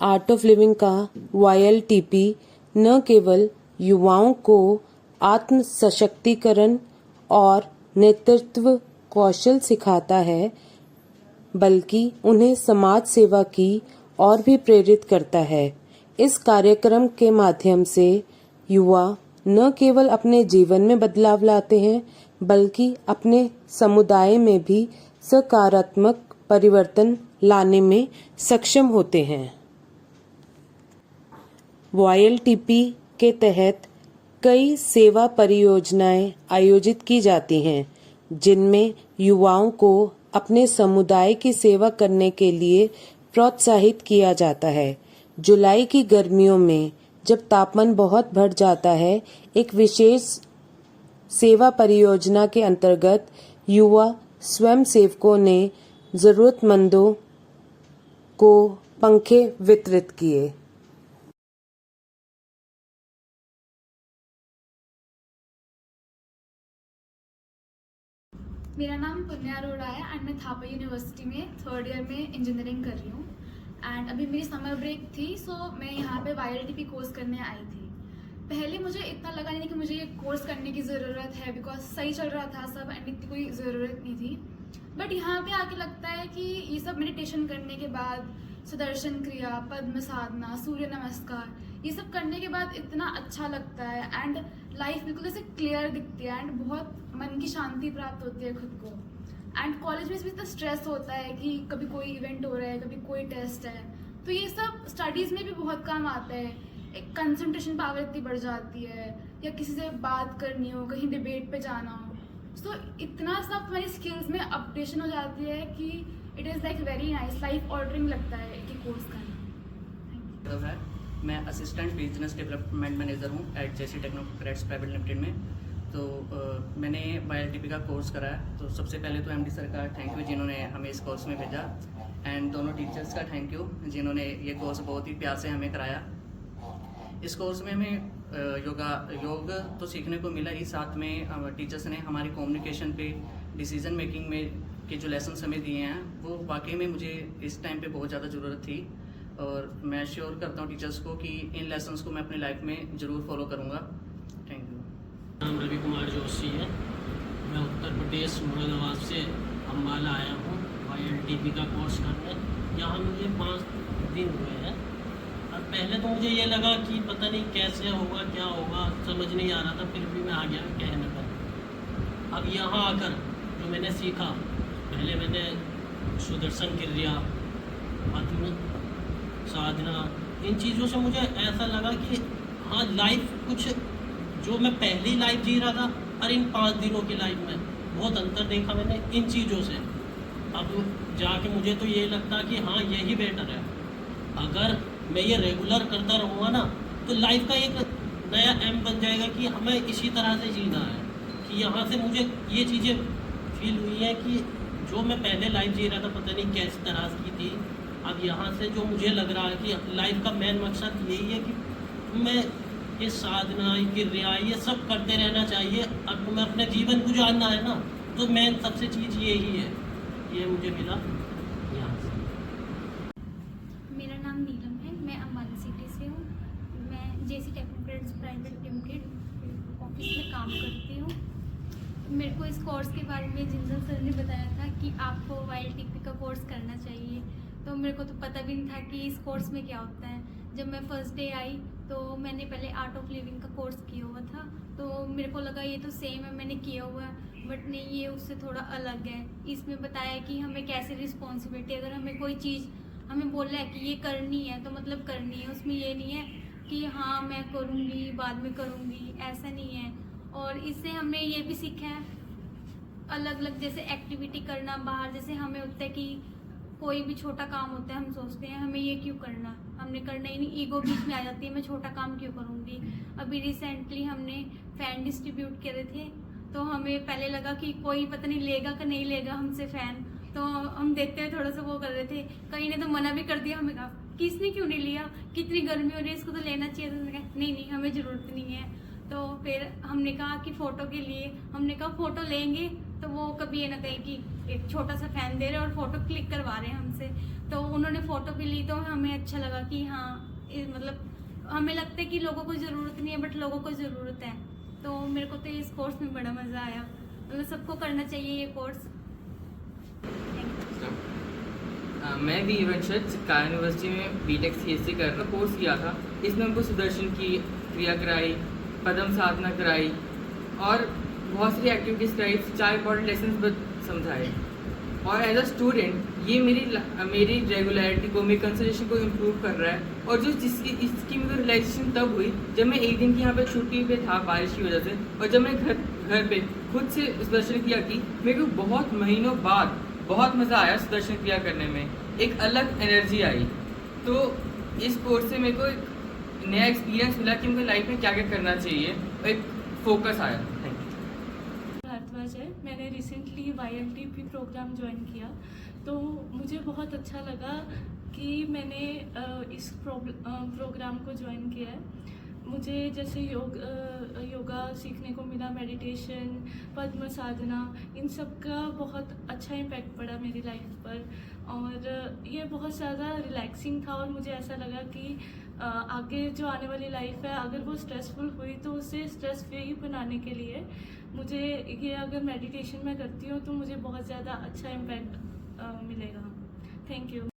Art of living का YLTP न केवल युवाओं को आत्म सशक्तिकरण और नेतृत्व कौशल सिखाता है, बल्कि उन्हें समाज सेवा की ओर भी प्रेरित करता है। इस कार्यक्रम के माध्यम से युवा न केवल अपने जीवन में बदलाव लाते हैं, बल्कि अपने समुदाय में भी सकारात्मक परिवर्तन लाने में सक्षम होते हैं। YLTP के तहत कई सेवा परियोजनाएं आयोजित की जाती हैं, जिनमें युवाओं को अपने समुदाय की सेवा करने के लिए प्रोत्साहित किया जाता है। जुलाई की गर्मियों में जब तापमान बहुत बढ़ जाता है, एक विशेष सेवा परियोजना के अंतर्गत युवा स्वयंसेवकों ने जरूरतमंदों को पंखे वितरित किए। मेरा नाम पुण्या अरोड़ा है एंड मैं थापा यूनिवर्सिटी में 3rd ईयर में इंजीनियरिंग कर रही हूँ। एंड अभी मेरी समर ब्रेक थी, सो मैं यहाँ पे YLTP कोर्स करने आई थी। पहले मुझे इतना लगा नहीं कि मुझे ये कोर्स करने की ज़रूरत है, बिकॉज सही चल रहा था सब एंड इतनी कोई ज़रूरत नहीं थी। बट यहाँ पे आके लगता है कि ये सब मेडिटेशन करने के बाद, सुदर्शन क्रिया, पद्म साधना, सूर्य नमस्कार, ये सब करने के बाद इतना अच्छा लगता है एंड लाइफ बिल्कुल ऐसे क्लियर दिखती है एंड बहुत मन की शांति प्राप्त होती है खुद को। एंड कॉलेज में भी इतना स्ट्रेस होता है कि कभी कोई इवेंट हो रहा है, कभी कोई टेस्ट है, तो ये सब स्टडीज़ में भी बहुत काम आता है। एक कंसंट्रेशन पावर इतनी बढ़ जाती है, या किसी से बात करनी हो, कहीं डिबेट पे जाना हो, तो इतना सब हमारी स्किल्स में अपडेशन हो जाती है कि it is like very nice, life altering लगता है कि कोर्स करना। मैं असिस्टेंट बिजनेस डेवलपमेंट मैनेजर हूँ at JC technocrats private limited में। तो मैंने YLTP का कोर्स करा है। तो सबसे पहले तो MD सर का थैंक यू जिन्होंने हमें इस कोर्स में भेजा, एंड दोनों टीचर्स का थैंक यू जिन्होंने ये कोर्स बहुत ही प्यार से हमें कराया। इस कोर्स में हमें योग तो सीखने को मिला ही, साथ में टीचर्स ने हमारी कम्युनिकेशन पे, डिसीजन मेकिंग में के जो लेसन्स हमें दिए हैं वो वाकई में मुझे इस टाइम पे बहुत ज़्यादा ज़रूरत थी, और मैं श्योर करता हूँ टीचर्स को कि इन लेसन्स को मैं अपनी लाइफ में ज़रूर फॉलो करूँगा। Thank you. नाम रवि कुमार जोशी है। मैं उत्तर प्रदेश मुरादाबाद से अम्बाला आया हूँ YLTP का कोर्स करने। यहाँ मुझे 5 दिन हुए हैं, और पहले तो मुझे ये लगा कि पता नहीं कैसे होगा, क्या होगा, समझ नहीं आ रहा था, फिर भी मैं आ गया कहने पर। अब यहाँ आकर जो मैंने सीखा, पहले मैंने सुदर्शन क्रिया, पद्म साधना, इन चीज़ों से मुझे ऐसा लगा कि हाँ, लाइफ कुछ जो मैं पहली लाइफ जी रहा था और इन 5 दिनों की लाइफ में बहुत अंतर देखा मैंने इन चीज़ों से। अब जाके मुझे तो ये लगता कि हाँ, यही बेटर है। अगर मैं ये रेगुलर करता रहूँगा ना, तो लाइफ का एक नया एम बन जाएगा कि हमें इसी तरह से जीना है। कि यहाँ से मुझे ये चीज़ें फील हुई है कि जो मैं पहले लाइफ जी रहा था पता नहीं किस तरह की थी, अब यहाँ से जो मुझे लग रहा है कि लाइफ का मेन मकसद यही है कि मैं ये साधना, क्रिया, ये सब करते रहना चाहिए। अब मैं अपने जीवन गुजारना है ना, तो मेन सबसे चीज़ यही है। ये मुझे मिला यहाँ से। मेरा नाम नीलम है, मैं अम्बाला सिटी से हूँ। मैं JC technocrats private limited office में काम करती हूँ। मेरे को इस कोर्स के बारे में जिंदल सर ने बताया था कि आपको YLTP का कोर्स करना चाहिए, तो मेरे को तो पता भी नहीं था कि इस कोर्स में क्या होता है। जब मैं फर्स्ट डे आई तो मैंने पहले आर्ट ऑफ लिविंग का कोर्स किया हुआ था, तो मेरे को लगा ये तो सेम है, मैंने किया हुआ है, बट नहीं, ये उससे थोड़ा अलग है। इसमें बताया कि हमें कैसे रिस्पॉन्सिबिलिटी, अगर हमें कोई चीज़ हमें बोल रहा है कि ये करनी है तो मतलब करनी है, उसमें ये नहीं है कि हाँ मैं करूँगी बाद में करूँगी, ऐसा नहीं है। और इससे हमने ये भी सीखा है अलग अलग जैसे एक्टिविटी करना बाहर, जैसे हमें होता है कि कोई भी छोटा काम होता है हम सोचते हैं हमें ये क्यों करना, हमने करना ही नहीं, ईगो बीच में आ जाती है, मैं छोटा काम क्यों करूँगी। अभी रिसेंटली हमने फ़ैन डिस्ट्रीब्यूट करे थे, तो हमें पहले लगा कि कोई पता नहीं लेगा कि नहीं लेगा हमसे फ़ैन, तो हम देखते हुए थोड़ा सा वो कर रहे थे। कहीं ने तो मना भी कर दिया, हमें कहा कि इसने क्यों नहीं लिया, कितनी गर्मी हो रही है, इसको तो लेना चाहिए। तो हमने कहा नहीं हमें ज़रूरत नहीं है। तो फिर हमने कहा कि फ़ोटो के लिए, हमने कहा फ़ोटो लेंगे तो वो कभी ये ना कहे कि एक छोटा सा फैन दे रहे हैं और फ़ोटो क्लिक करवा रहे हैं हमसे। तो उन्होंने फ़ोटो भी ली तो हमें अच्छा लगा कि हाँ मतलब हमें लगता है कि लोगों को ज़रूरत नहीं है बट लोगों को ज़रूरत है। तो मेरे को तो इस कोर्स में बड़ा मज़ा आया, मतलब सबको करना चाहिए ये कोर्स। मैं भी वंशज चित्कारा यूनिवर्सिटी में बीटेक सीएससी कर रहा कोर्स किया था। इसमें हमको सुदर्शन की क्रिया कराई, पद्म साधना कराई और बहुत सारी एक्टिविटीज़ कराई, 4 इंपॉर्टेंट लेसन समझाए। और एज अ स्टूडेंट ये मेरी रेगुलरिटी को, मेरी कंसंट्रेशन को इम्प्रूव कर रहा है। और जो इसकी मेरे को रियलाइजेशन तब हुई जब मैं एक दिन की यहाँ पे छुट्टी पे था बारिश की वजह से, और जब मैं घर पे खुद से सुदर्शन क्रिया की, मेरे को बहुत महीनों बाद बहुत मज़ा आया सुदर्शन क्रिया करने में, एक अलग एनर्जी आई। तो इस कोर्स से मेरे को एक नया एक्सपीरियंस मिला कि मुझे लाइफ में क्या क्या करना चाहिए, और एक फोकस आया। Thank you. भारद्वाज है। मैंने रिसेंटली YLTP प्रोग्राम ज्वाइन किया, तो मुझे बहुत अच्छा लगा कि मैंने इस प्रोग्राम को ज्वाइन किया है। मुझे जैसे योगा सीखने को मिला, मेडिटेशन, पद्म साधना, इन सब का बहुत अच्छा इम्पैक्ट पड़ा मेरी लाइफ पर। और ये बहुत ज़्यादा रिलैक्सिंग था और मुझे ऐसा लगा कि आगे जो आने वाली लाइफ है अगर वो स्ट्रेसफुल हुई तो उसे स्ट्रेस फ्री बनाने के लिए मुझे ये अगर मेडिटेशन मैं करती हूँ तो मुझे बहुत ज़्यादा अच्छा इम्पैक्ट मिलेगा। Thank you.